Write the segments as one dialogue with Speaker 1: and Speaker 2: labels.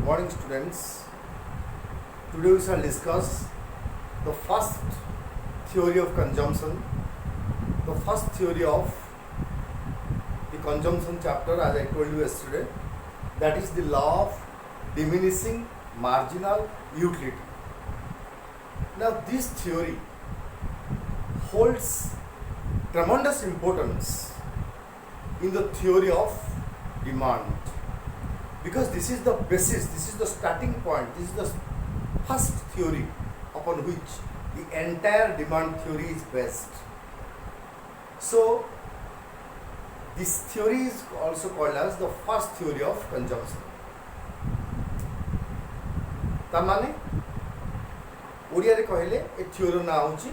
Speaker 1: Morning students. Today we shall discuss the first theory of consumption, the first theory of the consumption chapter, as I told you yesterday, that is the law of diminishing marginal utility. Now this theory holds tremendous importance in the theory of demand, because this is the basis, this is the starting point, this is the first theory upon which the entire demand theory is based. So this theory is also called as the first theory of consumption. तामाने Odia रे कहले ए theory ना होची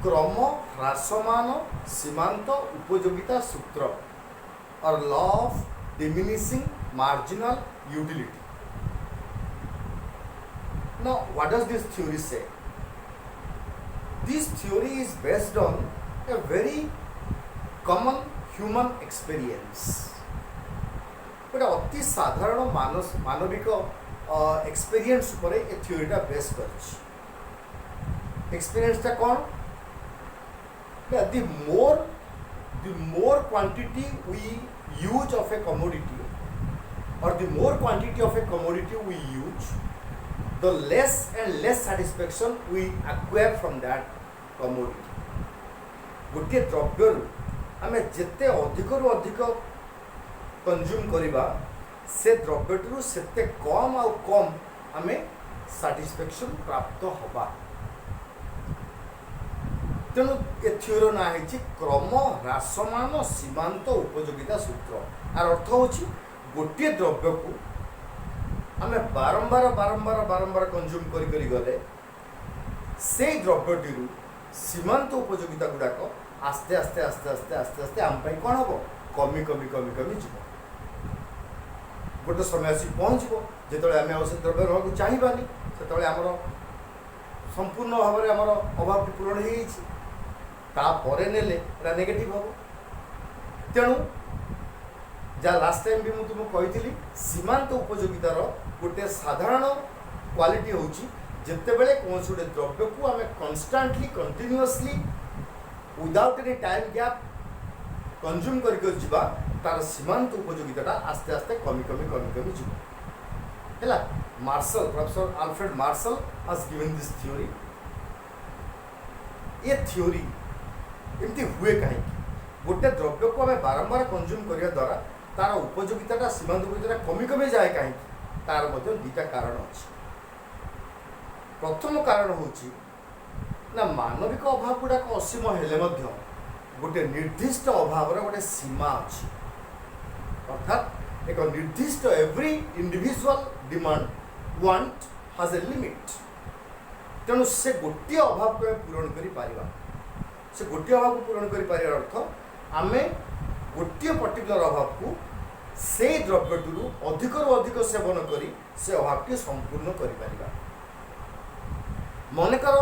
Speaker 1: क्रम ह्रासमान सीमांत उपयोगिता सूत्र और law of diminishing marginal utility. Now, what does this theory say? This theory is based on a very common human experience. But अति साधारण मानविक एक्सपीरियंस पर ए थ्योरीटा बेस करछि. एक्सपीरियंसटा कौन? The more quantity we use of a commodity, or the more quantity of a commodity we use, the less and less satisfaction we acquire from that commodity. गोटे द्रव्य आमे जेते अधिकरू अधिक कंज्यूम करिबा से द्रव्यटू सेते कम आ कम आमे satisfaction प्राप्त होबा. तेणु ए थ्योरी ना है क्रम ह्रासमान सीमांत उपयोगिता सूत्र. आर अर्थ होची गोटे द्रव्य को आमे बारंबार बारंबार बारंबार कंज्यूम करी करी गले से द्रव्यटी सीमांत उपयोगिता गुड़ाक आस्ते आस्ते आस्ते आस्ते आस्ते आस्ते आम पाई कौन हम कमी कमी कमी कमी जीव. गोटे समय आसी पहुँचब जिते आम से द्रव्य रहा चाहबानी से आमर संपूर्ण भाव में आमर अभाव पूरण हो तापर नेले नेगेटिव हम. तेणु जहाँ लास्ट टाइम भी मुझे कही सीमांत उपयोगितार गोटे साधारण क्वालिटी हूँ जितेबले कौन गोटे द्रव्य को आम constantly continuously without any time gap consume करवा तार सीमांत उपयोगिता आस्ते आस्ते कमी कमी कमी कमी जीव है. Marshall professor Alfred Marshall has given this theory. ये थ्योरी एमती हुए कहीं गोटे द्रव्य को आम बारंबार कंज्यूम करने द्वारा तार उपयोगिता सीमांत उपयोगिता कमी कमी जाए कहीं तार दुईटा कारण अच्छे. प्रथम कारण हूँ ना मानविक अभाव गुड़ाक असीम हेले गोटे निर्दिष्ट अभाव गोटे सीमा अच्छी. अर्थात एक निर्दिष्ट every individual demand want has a limit. तेणु से गोटे अभाव को पूरण कर से गोटे अभाव को पूरण कर अर्थ आम गोटे पर्टिकुलर अभाव को से द्रव्यटू अधिकरू अधिक सेवन करी से अभावटी संपूर्ण कर. मनकर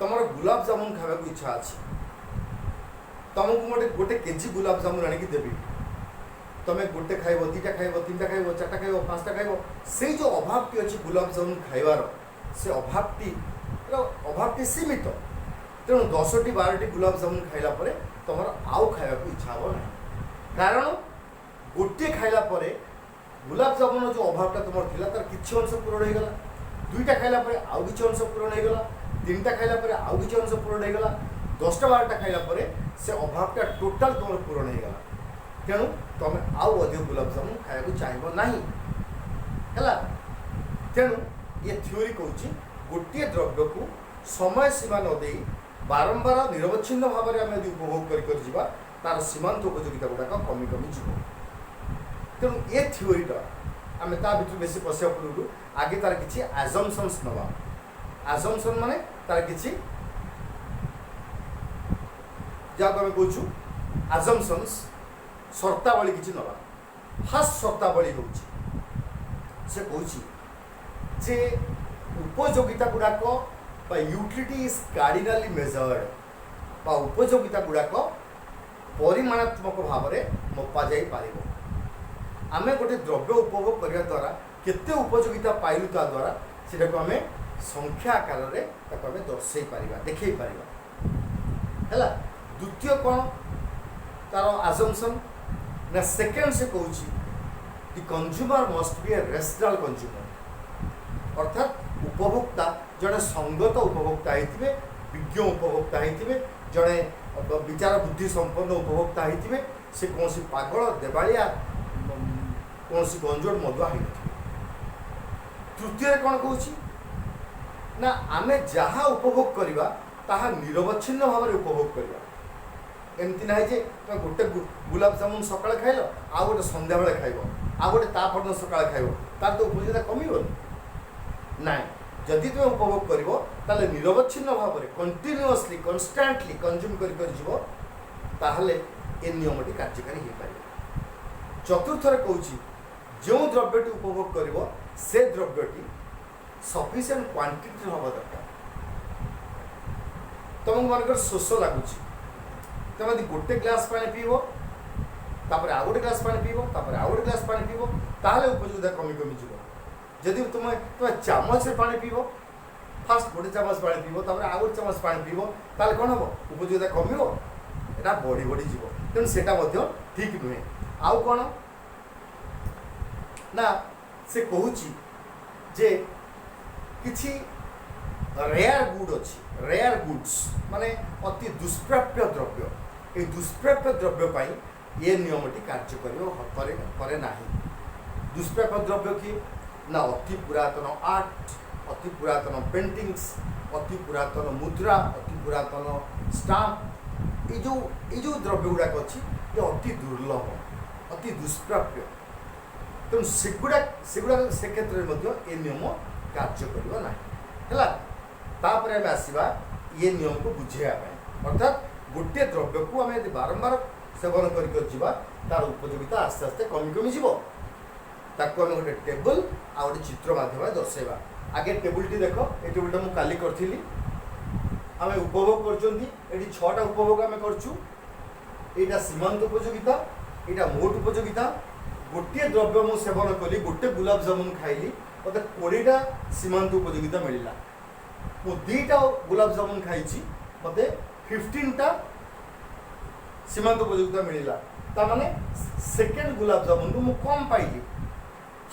Speaker 1: तुम गुलाब जामुन खावा इच्छा अच्छी, तुमको गोटे केजी गुलाब जामुन आनिक देवी, तुम गोटे खाइब दुईटा खाइब तीन खाइब चार्टा खाइब पाँचटा खाइब से जो अभावटी अच्छी गुलाब जामुन खाइबार से अभावटी सीमित. तेणु 10टी 12टी गुलाब जामुन खाइला परे तुम आउ खाइबा इच्छा हम ना. कारण गोटे खाइला परे गुलाब जामुन जो अभावटा तुम थिला तार किछि अंश पूरण हो गला, दुईटा खाइला परे आउ किछि अंश पूरण हो गला, तीनटा खाइला परे आउ किछि अंश पूरण हो गला, 10टा 12टा खाइला परे से अभावटा टोटाल तुम पूरण हो गला. तेणु तुम आउ अधिक गुलाब जामुन खाइबा चाहिबो नाही हैला. तेणु ये थ्योरी कहूँ गोटे द्रव्य को समय सीमा न दे बारंबार निरवच्छिन्न भाव में आम यदि उपभोग कर तार सीमांत उपयोगिता गुड़ाक कमी कमी जीव. तेणु ये थ्योरीटा आम ता भर बेसी पशिया पूर्व आगे तार किसी एजम्पशन्स नवा. एजम्पशन माने तार किसी जहाँ आम कहूँ एजम्पशन्स शर्तावली किसी नवा. फास्ट शर्तावली हूँ से कहूँ जे उपयोगिता गुड़ाक यूटिलिटी इज कार्डिनाली मेजर्ड उपयोगिता गुड़ाक परिमाणात्मक भाव में मपा जा पार. आमे गोटे द्रव्य उपभोग करने द्वारा केते उपयोगिता पाइलु ता द्वारा सेटा को आमे संख्या आकार रे ताको आमे दर्शाई पारिबा देखै पारिबा हैला। द्वितीय कोन तार अजम्पशन ना सेकेंड से कहूची the consumer must be a rational consumer अर्थात उपभोक्ता जड़े संगत उपभोक्ता होते विज्ञ उपभोक्ता होते जड़े विचार बुद्धि संपन्न उपभोक्ता होते से कौन सी पागल देवालिया कौन सी गंजोड़ मदुआ हो। तृतीय कौन कहूँ ना आमे जहाँ उपभोग करवा ताहा निरवच्छिन्न भाव में उपभोग करवा एमती ना जे तुम गोटे गुलाब जामुन सकाଳେ खाइल आ गोटे संध्या बेले खाइब आ गोटे तापरदिन सकाଳେ खाइब तार तो उपयोगिता कमिबनी ना जदि तुम उपभोग कर ताले निरवच्छिन्न भाव में कंटिन्यूअसली कन्स्टांटली कंज्यूम कर ए नियमटी कार्यकारी हो पार। चतुर्थरे कहूँ जो द्रव्यटी उपभोग कर से द्रव्यटी सफिशिएंट क्वांटिटी हवा दरकार। तुमको मनकर शोष लगुच तुम यदि गोटे ग्लास पानी पीब तापर आ गोटे ग्लास पानी पीब तापर आ गोटे ग्लास पानी पीब ताहले उपयोगिता कमी कमी जीव। जदि तुम चामच से पानी पीब फास्ट गोटे चामच पानी पीब तापर आ गोटे चामच पानी पीब ताहले कौन हम उपयोगिता कमिब एटा बढ़ी बढ़ी जीव तेणु सेटा ठीक नुहे। आउ कौन ना से कहूँ जे किछि रेयर गुड अच्छी रेयर गुड्स माने अति दुष्प्राप्य द्रव्य ये दुष्प्राप्य द्रव्य पाई ये नियमटी कार्य करे नाही। दुष्प्राप्य द्रव्य कि ना अति पुरातन आर्ट अति पुरातन पेंटिंग्स अति पुरातन मुद्रा अति पुरातन स्टाम्प ये जो द्रव्य गुड़ाक अच्छी ये अति दुर्लभ अति दुष्प्राप्य तेणु सेगुड़ा से क्षेत्र में नियम कार्य करना है। तापर आम आसवा ये नियम को बुझेगा अर्थात गोटे द्रव्य को आम यदि बारंबार सेवन कर तार उपयोगिता आस्ते आस्ते कमी कमी जीव ताको आम गोटे टेबल आ गोटे चित्र माध्यम दर्शाइबा। आगे टेबुलटी देख ये टेबुलटा मुझे काली करी आम उपभोग कर 6टा उपभोग आम कर सीमांत उपयोगिता यहाँ मोट उपयोगिता गोटे द्रव्य मु सेवन कली गोटे गुलाब जामुन खाइली मत 20टा सीमांत उपयोगिता मिलला मु 2टा गुलाब जामुन खाई मत 15टा सीमांत उपयोगिता मिलला तामाने सेकेंड गुलाब जामुन मु कम पाइली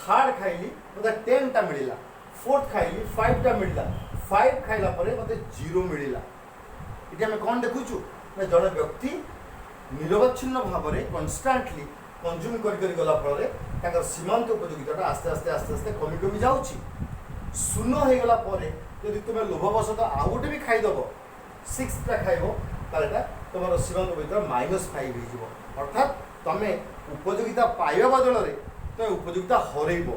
Speaker 1: थर्ड खाइली मत 10टा मिलला फोर्थ खाइली 5टा मिलला 5 खाइला परे मत 0 मिलला। ये आम कौन देखुचु ना जड़े व्यक्ति निरवच्छिन्न भाव में कन्स्टांटली कंज्यूम गला फल सीमांत उपयोगिता आस्ते आस्ते आस्ते आस्ते कमी कमी जाऊँगी शून्य हो गला यदि तुम लोभवशत आउ गोटे भी खाईदेव 6टा खाइब ताले तुम सीमांत उपयोगिता -5 हो अर्थात तुम उपयोगिता पाइबा बदल में तुम उपयोगिता हरइब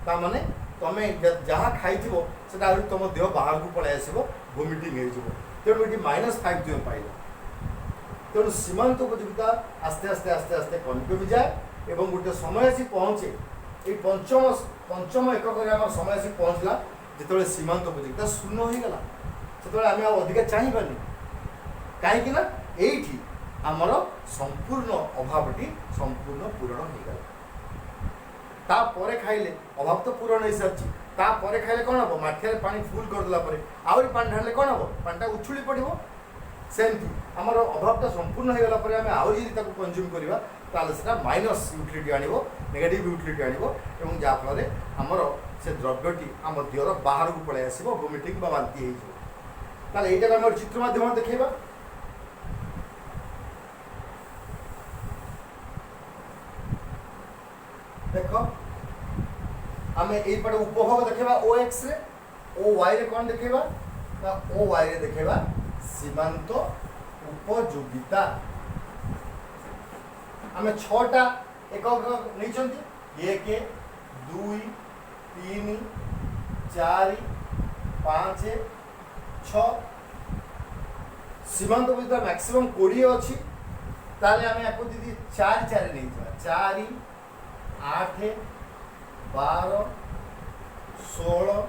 Speaker 1: ताने तुम जहाँ खाई से तुम देह बाहर को पलि आस वोमिटिंग हो तेणु ये -5 तुम पाइल तेणु सीमांत उपयोगिता आस्ते आस्ते आस्ते आस्ते कमी कमी जाए और गोटे समय आसी पहुँचे ये पंचम एकक समय आसी पहुँचला जो सीमांत उपयोगिता शून्य हो गला से आम अधिक चाहिए कहीं ये आमर संपूर्ण अभावटी संपूर्ण पूरण हो गला तापर खाइले अभाव तो पूरण हो सारी तापर खाइले कौन हम माठिया पानी फुल करदेला आहरी पानी ढाले कौन हम पानीटा उछुली पड़ो सेमती आमर अभावटा संपूर्ण हो गला आम आहरी कंज्यूम करवा ताले से माइनस यूटिलिटी आनिबो नेगेटिव यूटिलिटी आनिबो एवं जाफल आमर से द्रव्यटी आम देहर बाहर को पलि आसो वोमिटिंग बा बांति हो यहाँ आम चित्र माध्यम देखा देख आम यपटे उपभोग देखा ओ एक्स रे ओ वाई रे कौन देखा ना ओ वाई रे देखा सीमांत उपयोगिता आम 6टा एकक नहीं 1 2 3 4 5 6 सीमांत उपयोगिता मैक्सिमम 20 अच्छी ताले आम या दीदी 4 4 नहीं 4 8 12 16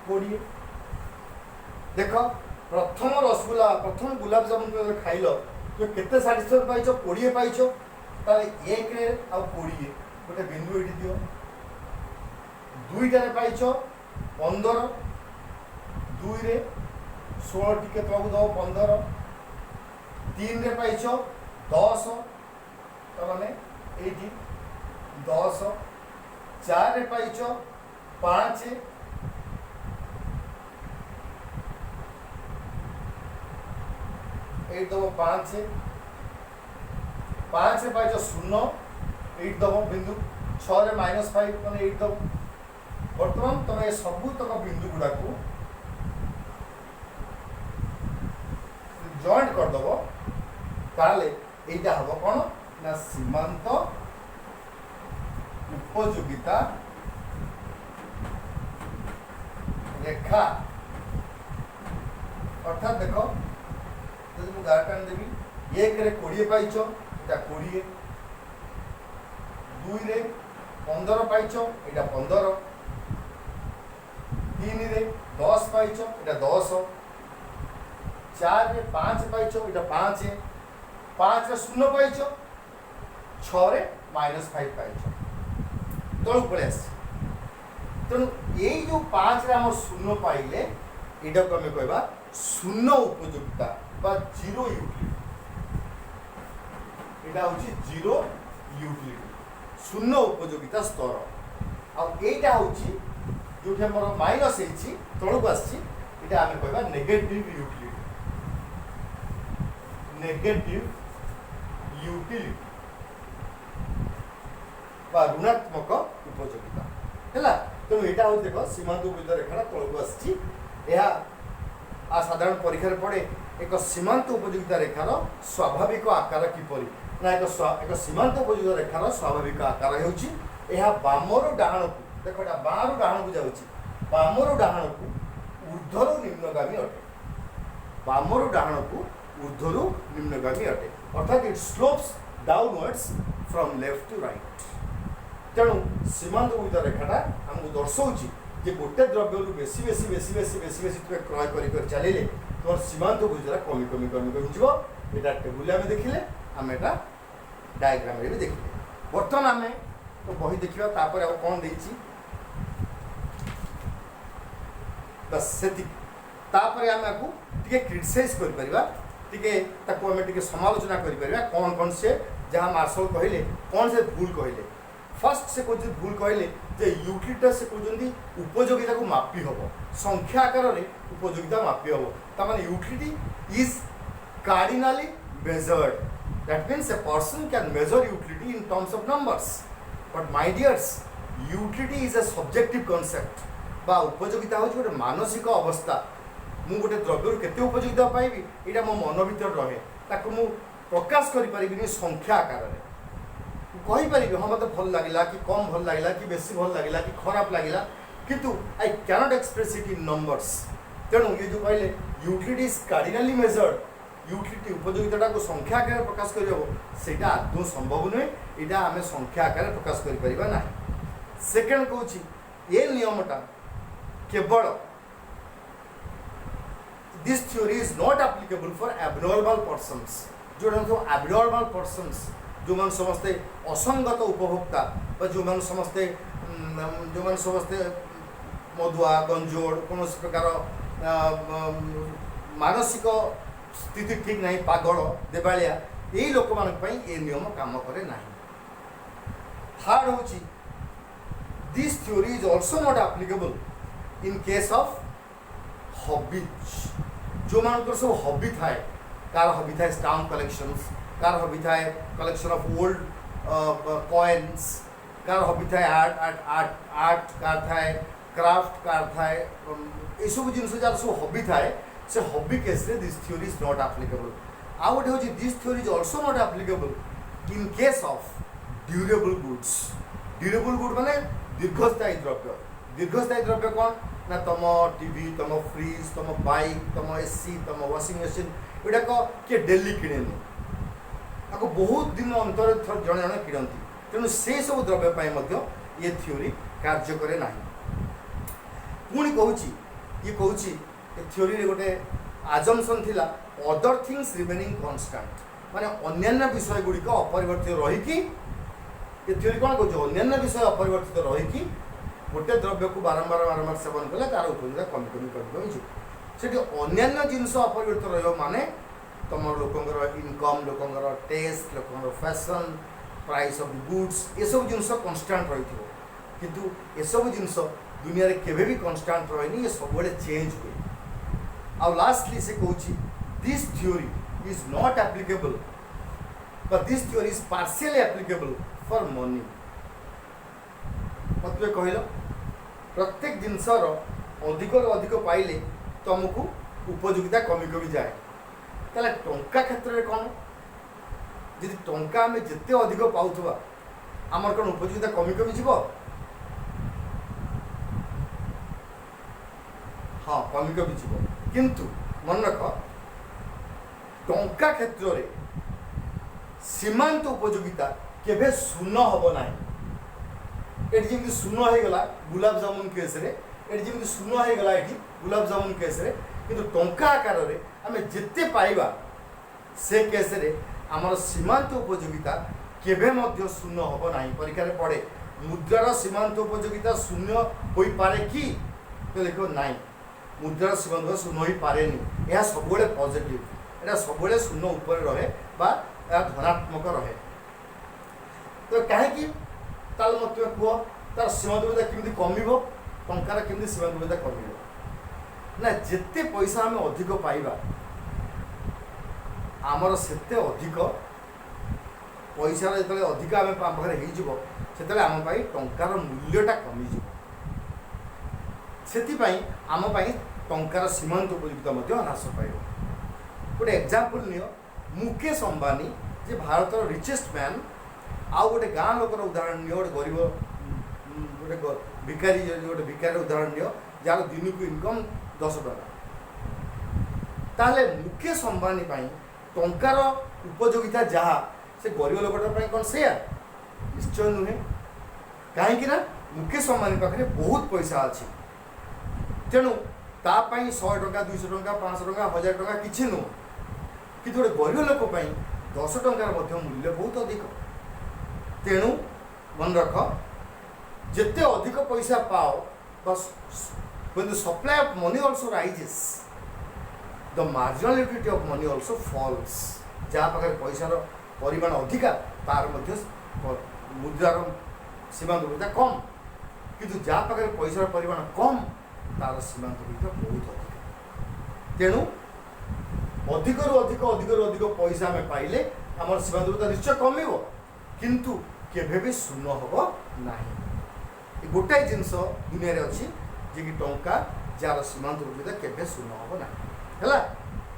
Speaker 1: 20 देख प्रथम रसगुल्ला प्रथम गुलाब जामुन खाइल तो केते साटिस्फाइड पाइछ 20 पाइछ ताले 1 रे आ 20 गोटे बिंदु ये दियो दुईटार पाइछ 15 दुई रे 16 टिके तक दो 15 3 रे पाइछ 10 ताने एटी 10 4 रे पाइछ 5 8 दबो 5 5 रे पाइछ 0 8 दबो बिंदु 6 रे -5 माने 8 दबो बर्तमान तुम ये सबू तक बिंदु गुड़ा को जॉइंट करदेव ताले एटा हम कौन ना सीमांत उपयोगिता रेखा अर्थात देख मुझे उदाहरण देवी 1 रे 20 पाइछ एटा 20 2 रे 15 पाइछ एटा 15 3 रे 10 पाइछ एटा 10 4 रे 5 पाइछ एटा 5 5 रे 0 पाइछ 6 रे -5 पाइछ तळु पळे आस तेणु यही जो 5 रे हम 0 पाइले एटा को हमें कहबा शून्य उपयोगिता बा जीरो यूटिलिटी एटा होची जीरो यूटिलिटी शून्य उपयोगिता स्तर आ एटा होची जो हमर माइनस हेची तळु आसी एटा हमें कहबा नेगेटिव यूटिलिटी बा ऋणात्मक उपयोगिता हैला तेणु एटा हो देखो सीमांत उपयोगिता रेखा तळु आसी यह आ साधारण परीक्षा पड़े एक सीमांत उपयोगिता रेखार स्वाभाविक आकार किपरि ना एक सीमांत उपयोगिता रेखार स्वाभाविक आकार होउची यह बामर डाहाण को देखो एटा बामर डाहाण को जाउची बामर डाहाण को ऊर्ध्वरु निम्नगामी अटे बामर डाहाण को ऊर्ध्वरु निम्नगामी अटे अर्थात it slopes downwards from left to right तेणु सीमांत उपयोगिता रेखाटा हमको दर्शाउची जे गोटे द्रव्य बेसी बेसी बेसी बेसी बेसी बेसी तुम क्रय कर चलिए तुम सीमांत उपयोगिता कमी कमी कमी कमी जीव यहाँ टेबुल आम देखिले आम एटा डायग्राम भी देखिले बर्तमान आम तो बही देखा तापर आ कौन देछि बस से तापर आम आपको टिके क्रिटिसाइज कर परिबा टिके ताको आम टिके समालोचना कर परिबा कौन कौन से जहाँ मार्शल कहले कौन से भूल कहले फर्स्ट से कुछ भूल कहले जे यूटिलिटी से कहते उपयोगिता को मापी हम संख्या आकार में उपयोगिता मापी हम तमाने utility is cardinally measured that means a person can measure utility in terms of numbers but my dears utility is a subjective concept बा उपयोगिता हूँ गोटे मानसिक अवस्था मु गोटे द्रव्य केते उपयोगिता पाइबी यहाँ मो मन भीतर रहे ताको मु प्रकाश करि परिबिनी संख्या आकार में कहीपर हाँ मत भल लगे कि कम भल लगे कि बेसी भल लगे कि खराब लगे किंतु I cannot express it in numbers तेणु ये जो कहले utility is cardinally measured utility उपयोगिता को संख्या आकार प्रकाश कर आदौ संभव नुहे यहाँ आम संख्या आकार प्रकाश कर सेकेंड कौन ये नियमटा केवल this theory is not applicable for abnormal persons जो एबनॉर्मल पर्सन्स जो मान समस्ते असंगत उपभोक्ता जो मान समस्ते मदुआ गंजोड़ कौन प्रकार मानसिक स्थिति ठीक नहीं पागल देवालिया यही लोक मान ये नियम काम करे ना थर्ड हूँ this theory is also not applicable in case of hobbies जो मान सब हॉबी थाए कार हॉबी थाए स्टाम्प कलेक्शंस कार हॉबी थाए कलेक्शन ऑफ ओल्ड कॉइन्स कार हॉबी थाए आर्ट कार थाए क्राफ्ट कार थाए ये सब जिन जार सब हॉबी थाए से हॉबी केस रे this theory is not applicable आ गोटे हूँ this theory is also not applicable in case of durable good माने दीर्घस्थायी द्रव्य कौन ना तुम टीवी तुम फ्रिज तुम बाइक तुम एसी तुम वाशिंग मशीन गुड़ाक किए डेली किणेनि आपको बहुत दिन अंतर जड़े जड़े किणती तेणु से सब द्रव्य ये थ्योरी कार्य करे ना पुणी कहूँ ये कहूँ थ्योरी गोटे आजम्पशन थिला अदर थिंग्स रिमेनिंग कन्स्टांट माने अन्यान्य विषय गुड़िक अपरिवर्तित रहीकि ये थ्योरी कौन कह अन्य विषय अपरिवर्तित रही गोटे द्रव्य को बारंबार बारंबार सेवन कले तार उपयोगिता कमी कमी कमी कमी जी अन्य जिनस अपरिवर्तित रही माने तुम लोकंर इनकम लोकंर टेस्ट लोकंर फैशन प्राइस ऑफ गुड्स ये सब जिनस कन्स्टांट रही किंतु ये सब जिनस दुनिया रे केबे भी कन्स्टांट रही ये सब चेंज हुए आउ लास्टली से कहूँ this theory is not applicable but this theory is partially applicable for money मत कहल प्रत्येक जिनसर अधिक अधिक पाइले तुमको उपयोगिता कमी कमी जाए ताले टंका क्षेत्र में कौन यदि टंका आम जिते अधिक पाउथबा आमर कौन उपयोगिता कमी कमी जीव हाँ कमी कमी जीव किंतु मन रख टंका क्षेत्र में सीमांत उपयोगिता केबे शून्य हम ना ये जमी शून्य हो गला गुलाब जामुन केस रे ये जमी शून्य हो गला ये गुलाब जामुन केस रे किंतु टंका आकार रे आम जिते पाइबा से केस रे आमर सीमांत उपयोगिता केबे मध्य शून्य हम ना परीक्षा रे पड़े मुद्रार सीमांत उपयोगिता शून्य हो पारे कि तो देखो नाई मुद्रार सीमांत शून्य हो पारे यह सब पॉजिटिव एटा सब शून्य ऊपर रहे बा धनात्मक रहे तो कहीं ताल मत कह तार सीमांत उपयोगिता केमती कमिब टंकार केमती सीमांत उपयोगिता कमिब ना जिते पैसा आम अधिक पाइबा आमर सेते अधिक पैसा जो अधिक आम पाखे होते आम टंकार मूल्यटा कमिज से आम टंकार सीमांत उपयोगिता ह्रास पाइब गोटे एग्जांपल नियो मुकेश अंबानी जे भारत रिचेस्ट मैन आउ गोटे गाँ लोकर उदाहरण नियो गोटे गरीब गोटे भिकारी गोटे भिकारी उदाहरण नियो जार दिन को इनकम 10 टका ताले मुकेश अंबानी टंकार उपयोगिता जहाँ से गरीब लोकटा कौन से निश्चय नुहे कहीं मुकेश अंबानी पाखे बहुत पैसा अच्छी तेणु तापाई 100 टका 200 टका 500 टका 1000 टका किसी नुह कि गोटे गरीब लोक 10 टंकार मूल्य बहुत अधिक तेणु मन रख जिते अधिक पैसा पाओ बस when the supply of money also rises the marginal utility of money also falls जहाँ पाखे पैसार परिमाण अधिका तार मुद्रार सीमांत उपयोगिता कम किंतु जहाँ पाखे पैसार परिमाण कम तार सीमांत उपयोगिता बहुत अधिक तेणु अधिक अधिक अधिक अधिक पैसा आम पाइले आम सीमांत उपयोगिता निश्चय कमिब किंतु केभे भी शून्य हम ना गोटाए जिनस दुनिया रे अच्छी जे कि टंका जार सीमांत उपयोगिता केभे शून्य हम ना है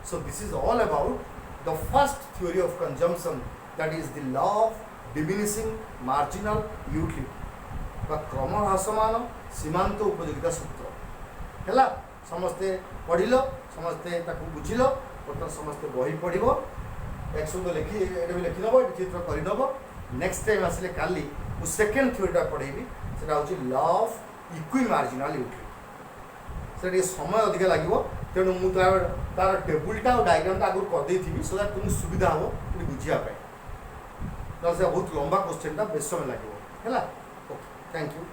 Speaker 1: so this is all about the first theory of consumption that is the law of diminishing marginal utility बा क्रम ह्रासमान सीमांत उपयोगिता सूत्र है समस्ते पढ़िल समस्ते बुझिल बर्तमान समस्ते बही पढ़ एक शब्द लिखि भी लिखिदेव ये चित्र करदेव नेक्स्ट टाइम आसिले काली मु सेकेंड थ्योरीटा पढ़ेबी सेटा होची law of equi marginal utility से समय अधिक लगे तेणु मुझे तार टेबुलटा और डायग्रामटा आगुरी करदे सो दैट तुमको सुविधा हम बुझापी ना से बहुत लंबा क्वेश्चनटा बेस समय लगे है ओके थैंक यू।